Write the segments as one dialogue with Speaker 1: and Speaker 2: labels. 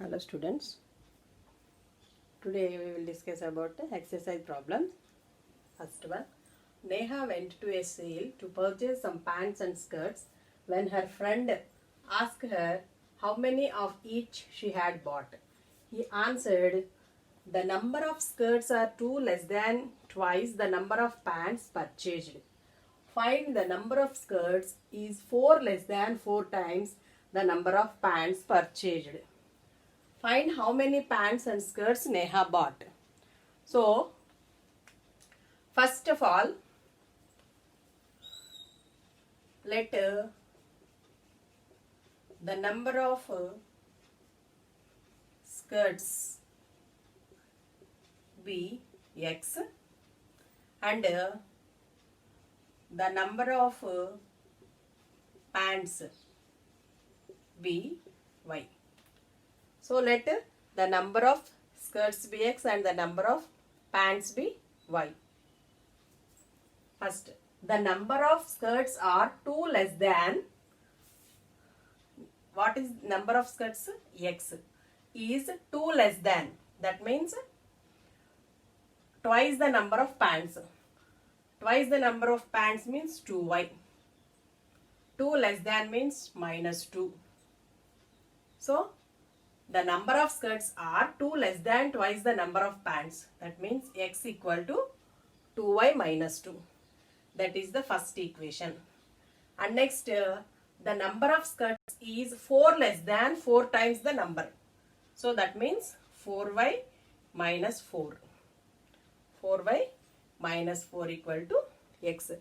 Speaker 1: Hello students, today we will discuss about the exercise problems. First one, Neha went to a sale to purchase some pants and skirts when her friend asked her how many of each she had bought. He answered, the number of skirts are 2 less than twice the number of pants purchased. Find the number of skirts is 4 less than 4 times the number of pants purchased. Find how many pants and skirts Neha bought. So, first of all, let the number of skirts be X and the number of pants be Y. So let the number of skirts be X and the number of pants be Y. First, the number of skirts are 2 less than, what is number of skirts? X is 2 less than, that means twice the number of pants. Twice the number of pants means 2Y. 2 less than means minus 2. So, the number of skirts are 2 less than twice the number of pants. That means X equal to 2Y minus 2. That is the first equation. And next, the number of skirts is 4 less than 4 times the number. So that means 4Y minus 4. 4Y minus 4 equal to X.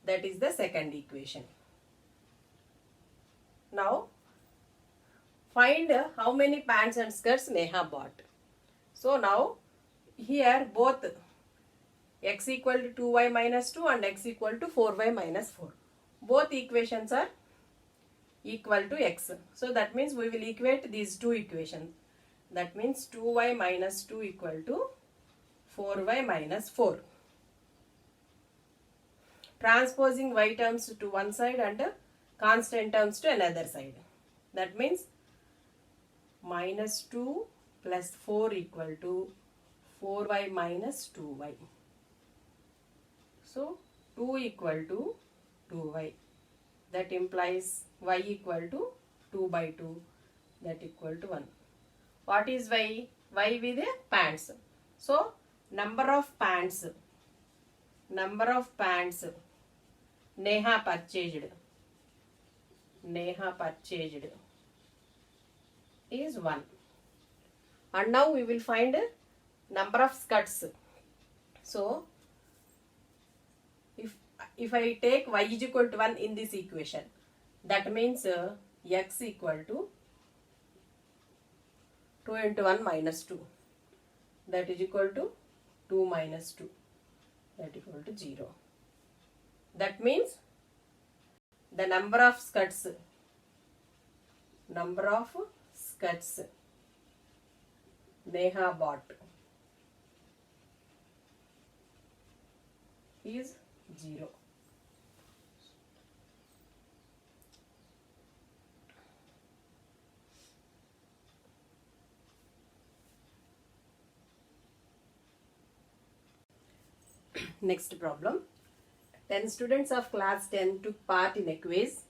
Speaker 1: That is the second equation. Now, find how many pants and skirts Neha bought. So now here both X equal to 2Y minus 2 and X equal to 4Y minus 4. Both equations are equal to X. So that means we will equate these two equations. That means 2Y minus 2 equal to 4Y minus 4. Transposing Y terms to one side and constant terms to another side. That means minus 2 plus 4 equal to 4Y minus 2Y. So, 2 equal to 2Y. That implies Y equal to 2 by 2. That equal to 1. What is Y? Y with a pants. So, number of pants. Number of pants. Neha purchased. Neha purchased is 1. And now we will find number of skirts. So, if I take Y is equal to 1 in this equation, that means X equal to 2 into 1 minus 2. That is equal to 2 minus 2. That equal to 0. That means the number of skirts Neha bought is 0. Next problem. 10 students of class 10 took part in a quiz.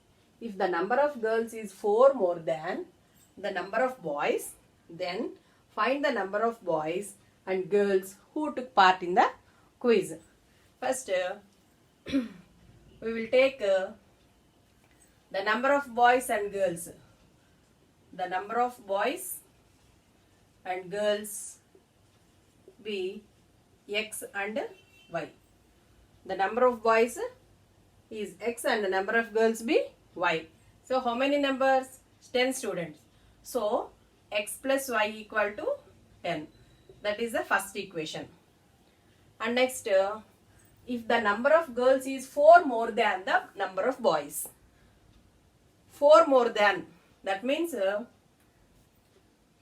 Speaker 1: If the number of girls is 4 more than the number of boys, then find the number of boys and girls who took part in the quiz. First, we will take the number of boys and girls. The number of boys and girls be X and Y. The number of boys is X and the number of girls be Y. So, how many numbers? 10 students. So, X plus Y equal to 10. That is the first equation. And next, if the number of girls is 4 more than the number of boys. 4 more than, that means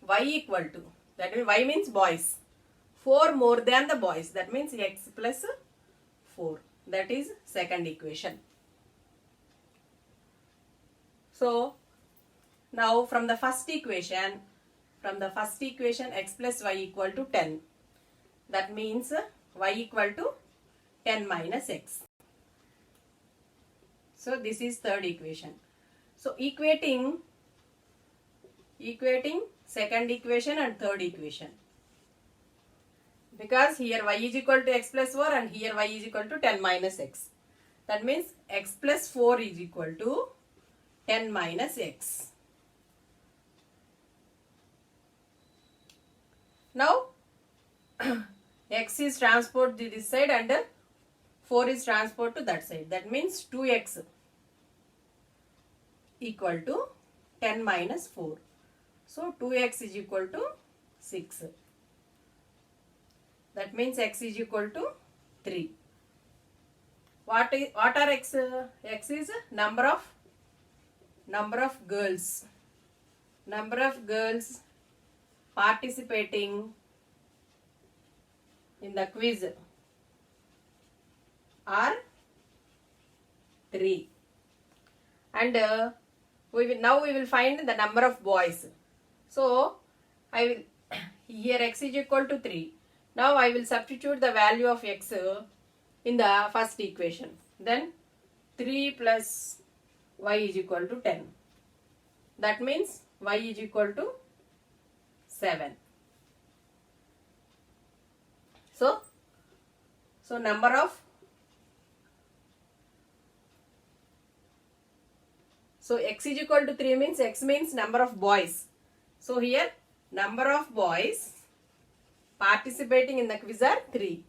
Speaker 1: Y equal to, that means Y means boys. 4 more than the boys, that means X plus 4. That is second equation. So, now from the first equation, from the first equation x plus y equal to 10. That means y equal to 10 minus x. So this is third equation. So equating second equation and third equation. Because here y is equal to x plus 4 and here y is equal to 10 minus x. That means x plus 4 is equal to 10 minus x. Now x is transport to this side and 4 is transport to that side. That means 2x equal to 10 minus 4. So 2x is equal to 6. That means x is equal to 3. What are x? X is number of girls. Number of girls participating in the quiz are 3. And now we will find the number of boys. So I will here x is equal to 3. Now I will substitute the value of x in the first equation. Then 3 plus y is equal to 10. That means y is equal to 7. So number of, so x is equal to 3 means x means number of boys. So here number of boys participating in the quiz are 3.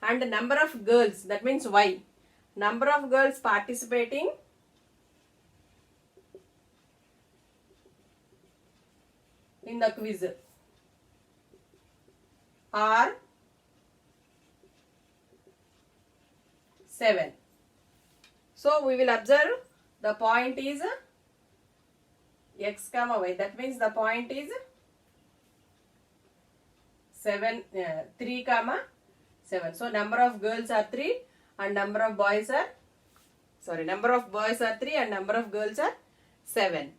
Speaker 1: And the number of girls, that means y. Number of girls participating in the quiz are 7. So we will observe the point is x comma y. That means the point is 3 comma 7. So number of girls are 3 and number of boys are 3 and number of girls are 7.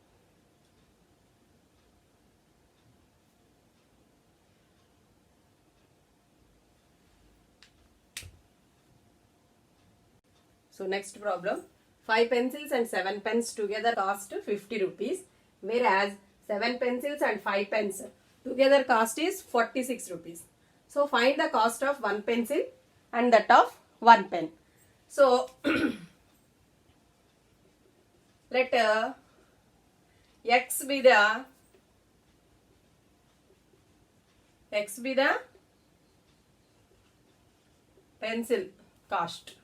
Speaker 1: So next problem, 5 pencils and 7 pens together cost 50 rupees, whereas 7 pencils and 5 pens together cost is 46 rupees. So find the cost of 1 pencil and that of 1 pen. So let x be the pencil cost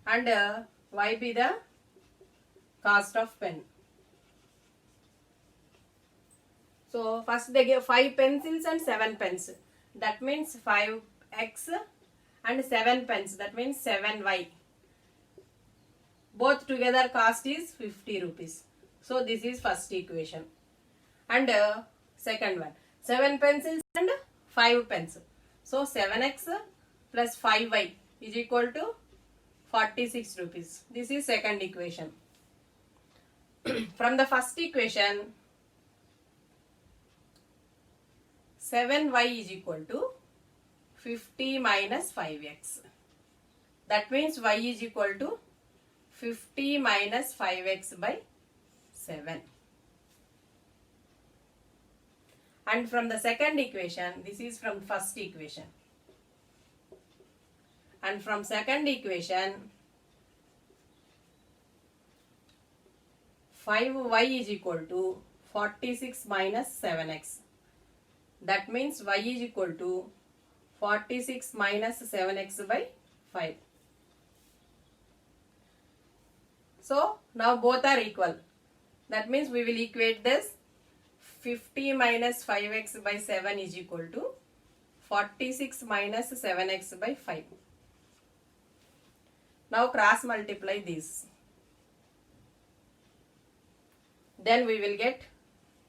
Speaker 1: and y be the cost of pen. So first they give 5 pencils and 7 pens. That means 5x and 7 pens. That means 7y. Both together cost is 50 rupees. So this is first equation. And second one, 7 pencils and 5 pens. So 7x plus 5y is equal to 46 rupees. This is second equation. From the first equation, 7y is equal to 50 minus 5x. That means y is equal to 50 minus 5x by 7. And from the second equation, this is from first equation. And from second equation, 5y is equal to 46 minus 7x. That means y is equal to 46 minus 7x by 5. So now both are equal. That means we will equate this. 50 minus 5x by 7 is equal to 46 minus 7x by 5. Now cross multiply this. Then we will get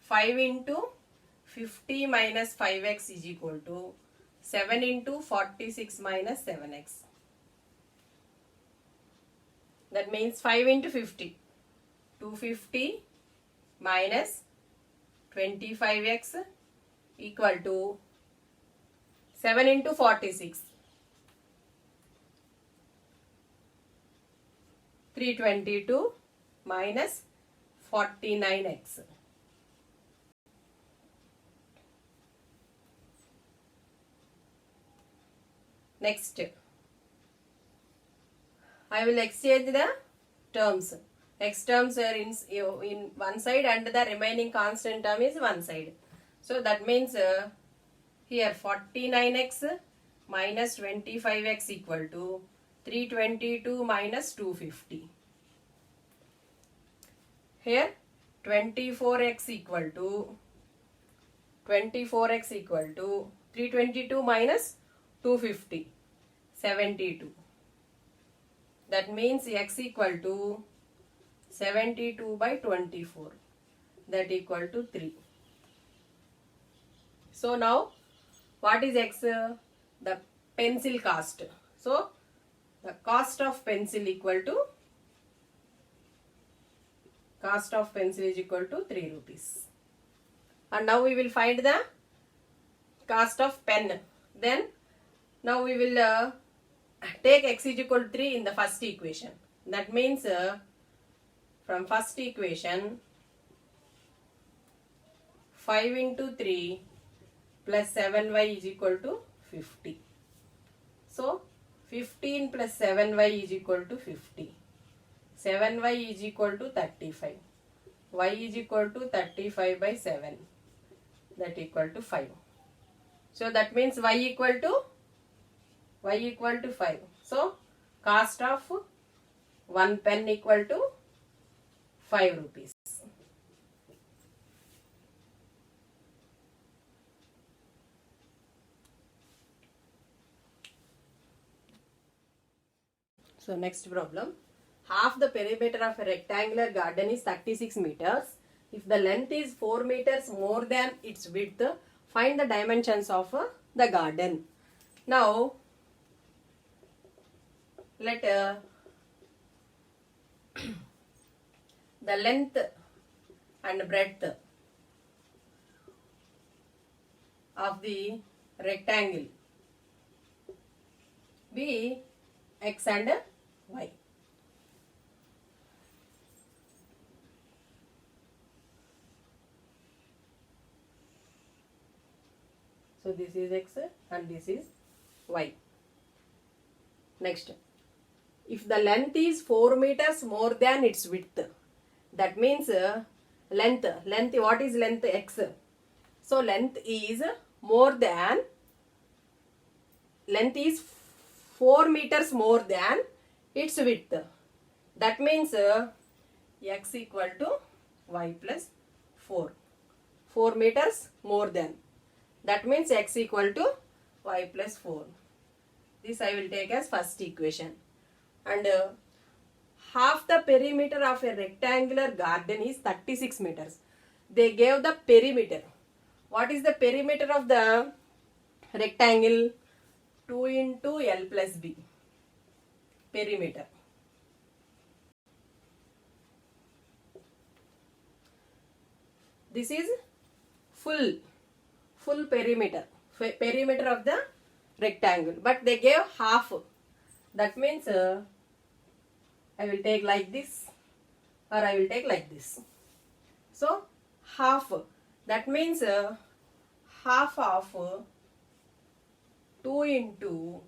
Speaker 1: 5 into 50 minus 5x is equal to 7 into 46 minus 7x. That means 5 into 50. 250 minus 25x equal to 7 into 46. 322 minus 49x. Next, I will exchange the terms. X terms are in one side and the remaining constant term is one side. So that means here 49x minus 25x equal to 322 minus 250. Here 24x equal to 322 minus 250, 72. That means x equal to 72 by 24, that equal to 3. So now what is x? The pencil cost. So the cost of pencil equal to is equal to 3 rupees. And now we will find the cost of pen. Then now we will take x is equal to 3 in the first equation. That means from first equation 5 into 3 plus 7y is equal to 50. So 15 plus 7y is equal to 50. 7y is equal to 35. Y is equal to 35 by 7. That equal to 5. So that means y equal to 5. So cost of one pen equal to 5 rupees. So next problem. Half the perimeter of a rectangular garden is 36 meters. If the length is 4 meters more than its width, find the dimensions of the garden. Now let the length and breadth of the rectangle be x and y. So this is x and this is y. Next, if the length is 4 meters more than its width, that means length, what is length? X. So length is 4 meters more than its width. That means x equal to y plus 4. 4 meters more than. That means x equal to y plus 4. This I will take as first equation. And half the perimeter of a rectangular garden is 36 meters. They gave the perimeter. What is the perimeter of the rectangle? 2 into L plus B. Perimeter. This is full perimeter. Perimeter of the rectangle. But they gave half. That means I will take like this or I will take like this. So half. That means half of 2 into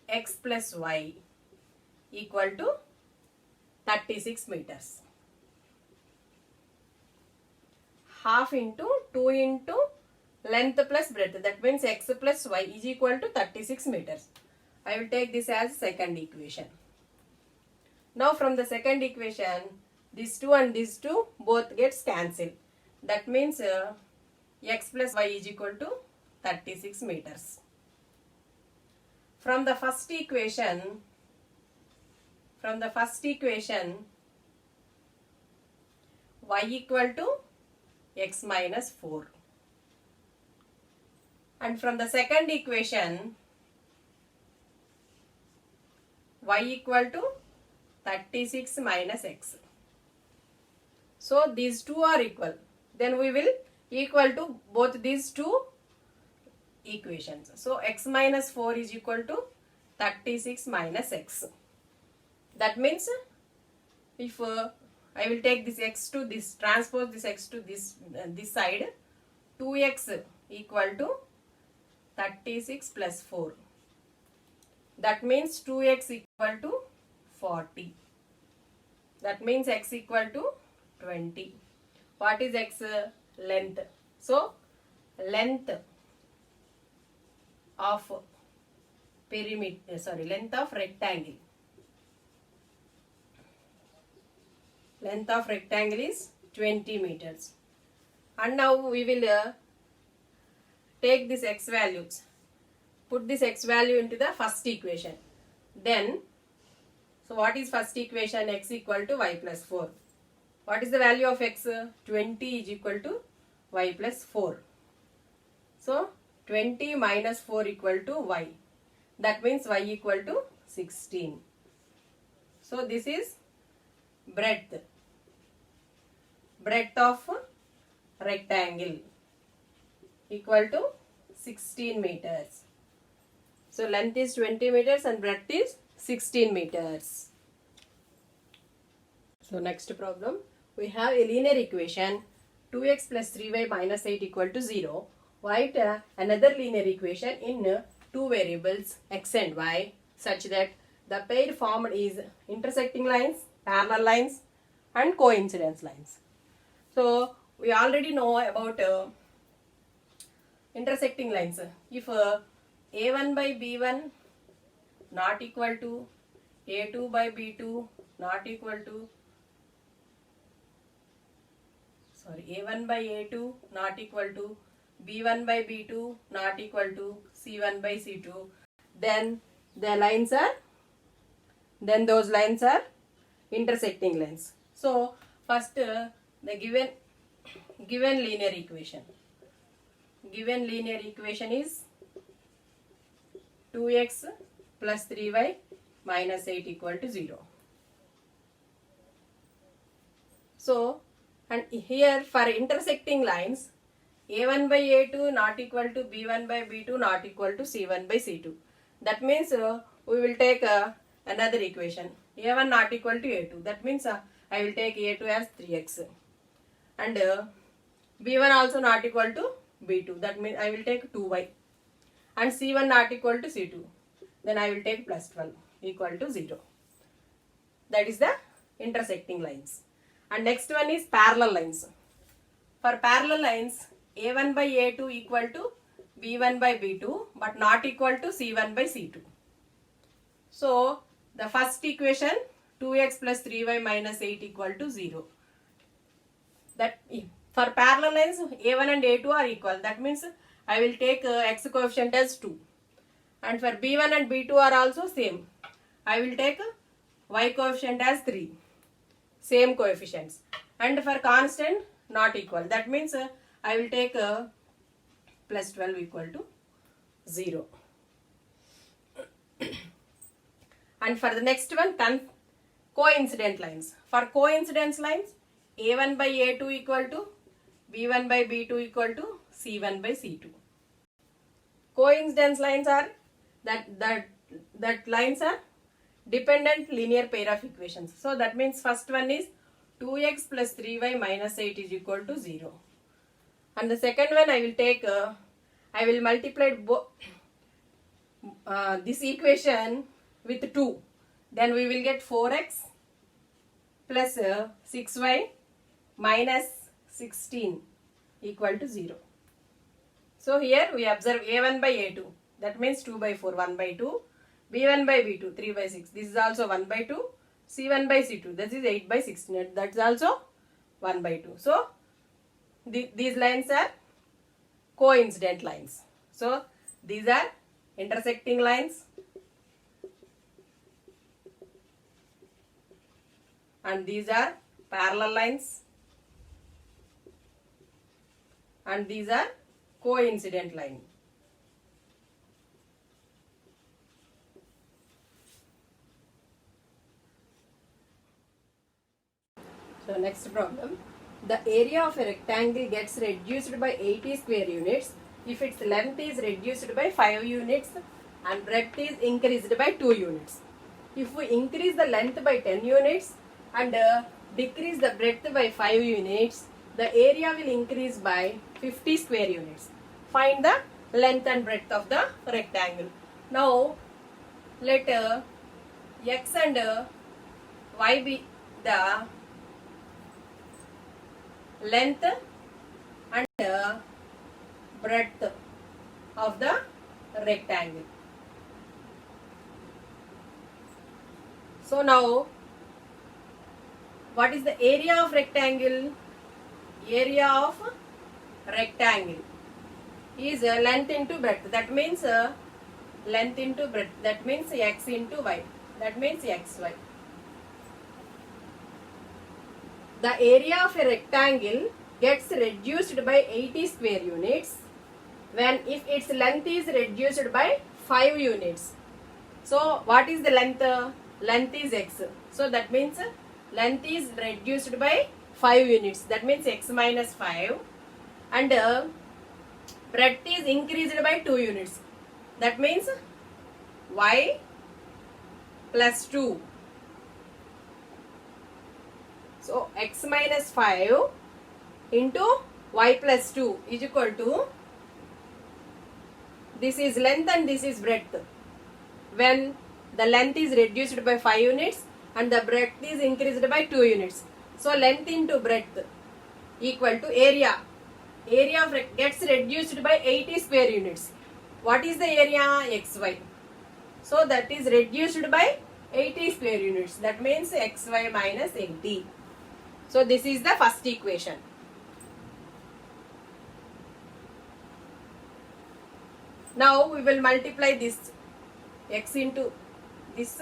Speaker 1: x plus y equal to 36 meters. Half into 2 into length plus breadth. That means x plus y is equal to 36 meters. I will take this as second equation. Now from the second equation, these two and these two both gets cancelled. That means x plus y is equal to 36 meters. From the first equation, y equal to x minus 4. And from the second equation, y equal to 36 minus x. So these two are equal. Then we will equal to both these two equations. So x minus 4 is equal to 36 minus x. That means if I will take this x to this, transpose this x to this side, 2x equal to 36 plus 4. That means 2x equal to 40. That means x equal to 20. What is x? Length. So length of length of rectangle. Length of rectangle is 20 meters. And now we will take this x values. Put this x value into the first equation. Then, so what is first equation? X equal to y plus 4. What is the value of x? 20 is equal to y plus 4. So 20 minus 4 equal to y. That means y equal to 16. So this is breadth. Breadth of rectangle equal to 16 meters. So length is 20 meters and breadth is 16 meters. So next problem, we have a linear equation 2x plus 3y minus 8 equal to 0. Write another linear equation in two variables x and y such that the pair formed is intersecting lines, parallel lines and coincidence lines. So we already know about intersecting lines. If a1 by b1 not equal to a2 by b2 not equal to a1 by a2 not equal to b1 by b2 not equal to c1 by c2, then those lines are intersecting lines. So first the given linear equation. Given linear equation is 2x plus 3y minus 8 equal to 0. So, and here for intersecting lines, a1 by a2 not equal to b1 by b2 not equal to c1 by c2. That means we will take another equation. a1 not equal to a2. That means I will take a2 as 3x. And b1 also not equal to b2. That means I will take 2y. And c1 not equal to c2. Then I will take plus 12 equal to 0. That is the intersecting lines. And next one is parallel lines. For parallel lines, a1 by a2 equal to b1 by b2 but not equal to c1 by c2. So the first equation 2x plus 3y minus 8 equal to 0. That for parallel lines a1 and a2 are equal. That means I will take x coefficient as 2. And for b1 and b2 are also same. I will take y coefficient as 3. Same coefficients. And for constant not equal. That means I will take plus 12 equal to 0. And for the next one, coincident lines. For coincidence lines, a1 by a2 equal to b1 by b2 equal to c1 by c2. Coincidence lines are that lines are dependent linear pair of equations. So that means first one is 2x plus 3y minus 8 is equal to 0. And the second one I will take, I will multiply this equation with 2. Then we will get 4x plus 6y minus 16 equal to 0. So here we observe a1 by a2. That means 2 by 4, 1 by 2. b1 by b2, 3 by 6. This is also 1 by 2. c1 by c2. This is 8 by 16. That's also 1 by 2. So these lines are coincident lines. So these are intersecting lines. And these are parallel lines. And these are coincident lines. So next problem. the area of a rectangle gets reduced by 80 square units if its length is reduced by 5 units and breadth is increased by 2 units. If we increase the length by 10 units and decrease the breadth by 5 units, the area will increase by 50 square units. Find the length and breadth of the rectangle. Now, let x and y be the length and breadth of the rectangle. So now, what is the area of rectangle? Area of rectangle is length into breadth. That means length into breadth. That means x into y. That means xy. The area of a rectangle gets reduced by 80 square units when if its length is reduced by 5 units. So what is the length? Length is x. So that means length is reduced by 5 units. That means x minus 5. And breadth is increased by 2 units. That means y plus 2. So x minus 5 into y plus 2 is equal to, this is length and this is breadth. When the length is reduced by 5 units and the breadth is increased by 2 units. So length into breadth equal to area. Area of gets reduced by 80 square units. What is the area? xy. So that is reduced by 80 square units. That means xy minus 80. So this is the first equation. Now we will multiply this x into this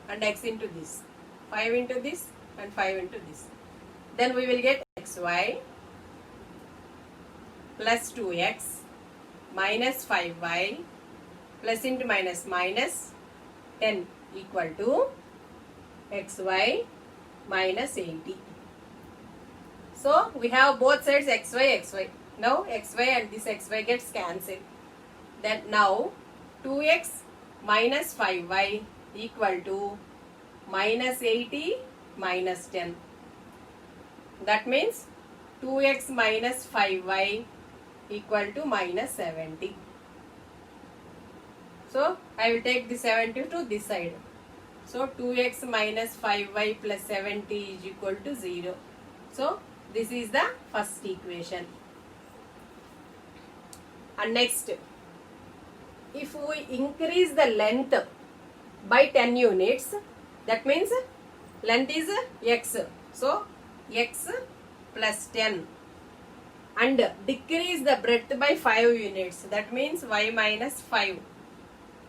Speaker 1: and x into this. 5 into this and 5 into this. Then we will get xy plus 2x minus 5y plus into minus minus 10 equal to xy minus 80. So we have both sides xy. Now xy and this xy gets cancelled. Then now 2x minus 5y equal to minus 80 minus 10. That means 2x minus 5y equal to minus 70. So I will take the 70 to this side. So 2x minus 5y plus 70 is equal to 0. So this is the first equation. And next, if we increase the length by 10 units, that means length is x. So x plus 10 and decrease the breadth by 5 units. That means y minus 5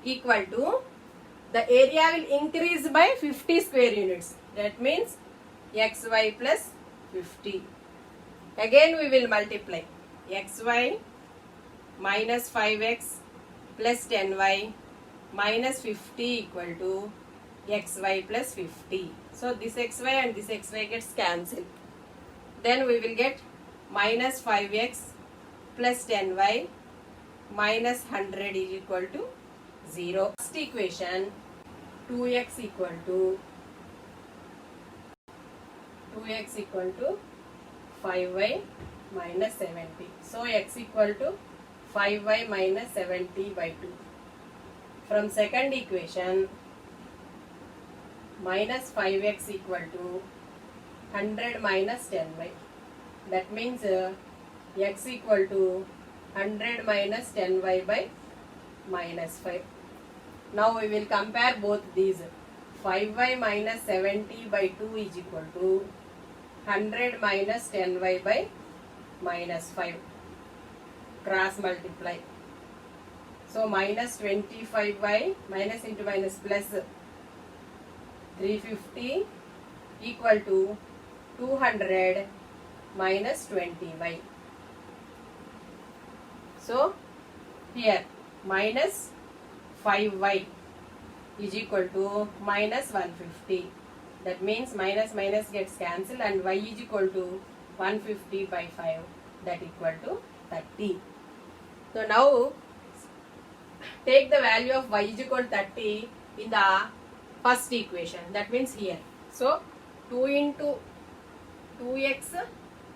Speaker 1: equal to, the area will increase by 50 square units. That means xy plus 50. Again we will multiply xy minus 5x plus 10y minus 50 equal to xy plus 50. So this xy and this xy gets cancelled. Then we will get minus 5x plus 10y minus 100 is equal to 0. First equation, 2x equal to 5y minus 70. So x equal to 5y minus 70 by 2. From second equation, minus 5x equal to 100 minus 10y. That means x equal to 100 minus 10y by minus 5. Now we will compare both these. 5y minus 70 by 2 is equal to 100 minus 10y by minus 5. Cross multiply. So minus 25y minus into minus plus 350 equal to 200 minus 20y. So here minus 5y is equal to minus 150. That means minus minus gets cancelled and y is equal to 150 by 5, that equal to 30. So now take the value of y is equal to 30 in the first equation, that means here. So 2 into 2x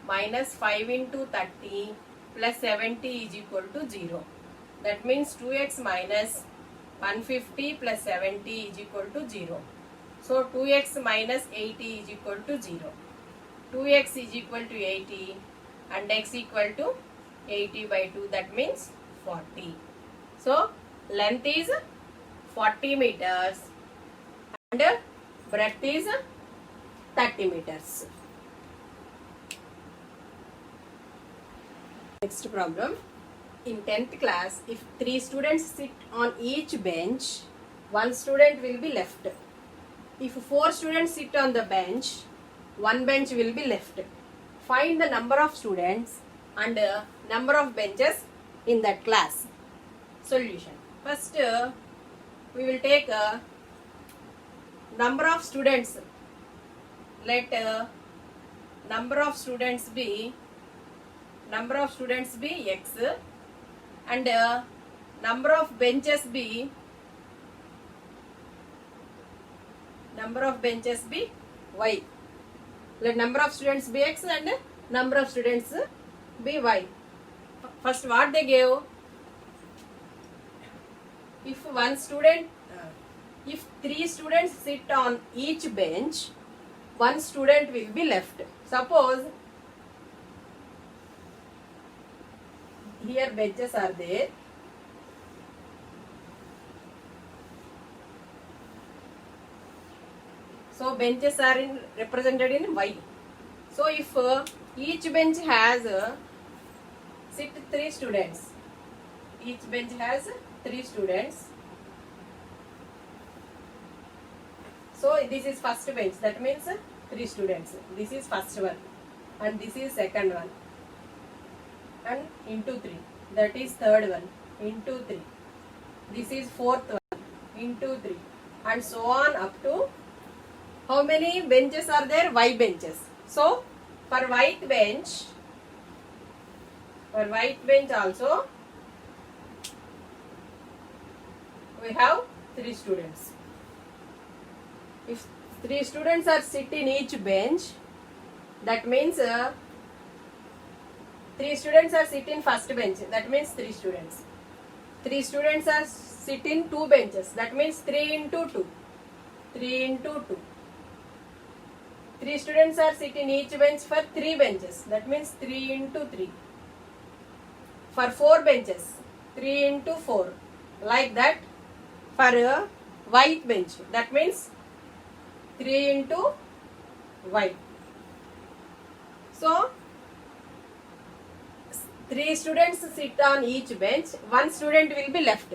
Speaker 1: minus 5 into 30 plus 70 is equal to 0. That means 2x minus 150 plus 70 is equal to 0. So 2x minus 80 is equal to 0. 2x is equal to 80 and x equal to 80 by 2, that means 40. So length is 40 meters and breadth is 30 meters. Next problem. In 10th class, if 3 students sit on each bench, 1 student will be left. If 4 students sit on the bench, 1 bench will be left. Find the number of students and number of benches in that class. Solution. First, we will take number of students. Let number of students be x and number of benches be y. Let number of students be x and number of students be y. First, what they gave? If 3 students sit on each bench, 1 student will be left. Suppose here benches are there. So benches are represented in Y. So if each bench has sit 3 students, each bench has 3 students. So this is first bench, that means 3 students. This is first one and this is second one and into 3. That is third one into 3. This is fourth one into 3 and so on up to how many benches are there? Y benches. So for white bench also we have 3 students. If 3 students are sit in each bench, that means 3 students are sit in first bench, that means 3 students. 3 students are sit in 2 benches, that means 3 into 2. 3 into 2. 3 students are sit in each bench for 3 benches, that means 3 into 3. For 4 benches, 3 into 4. Like that for a white bench, that means 3 into y. So 3 students sit on each bench, 1 student will be left.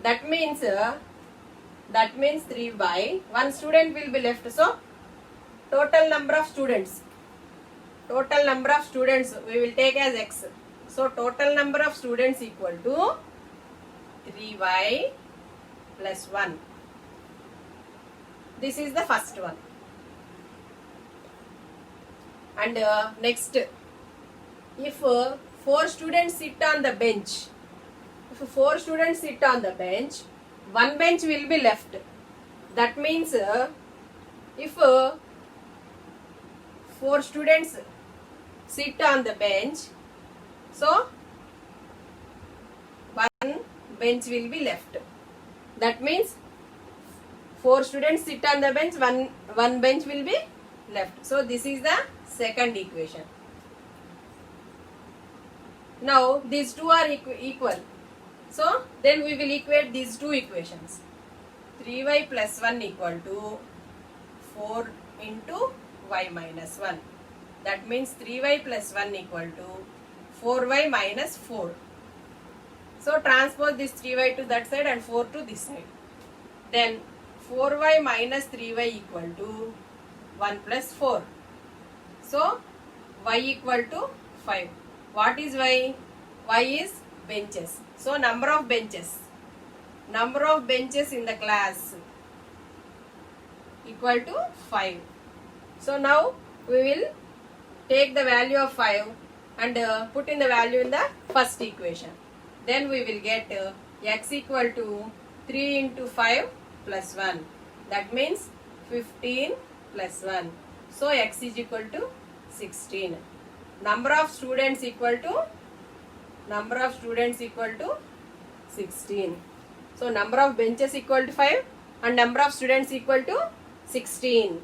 Speaker 1: That means 3 by 1 student will be left. So total number of students we will take as x. So total number of students equal to 3y plus 1. This is the first one. And next, if 4 students sit on the bench, 1 bench will be left. That means if 4 students sit on the bench, so 1 bench will be left. That means 4 students sit on the bench, one bench will be left. So this is the second equation. Now these two are equal. So then we will equate these two equations. 3y plus 1 equal to 4 into y minus 1. That means 3y plus 1 equal to 4y minus 4. So transpose this 3y to that side and 4 to this side. Then 4y minus 3y equal to 1 plus 4. So y equal to 5. What is y? Y is benches. So number of benches in the class equal to 5. So now we will take the value of 5 and put in the value in the first equation. Then we will get x equal to 3 into 5 plus 1. That means 15 plus 1. So x is equal to 16. Number of students equal to 16. So number of benches equal to 5 and number of students equal to 16.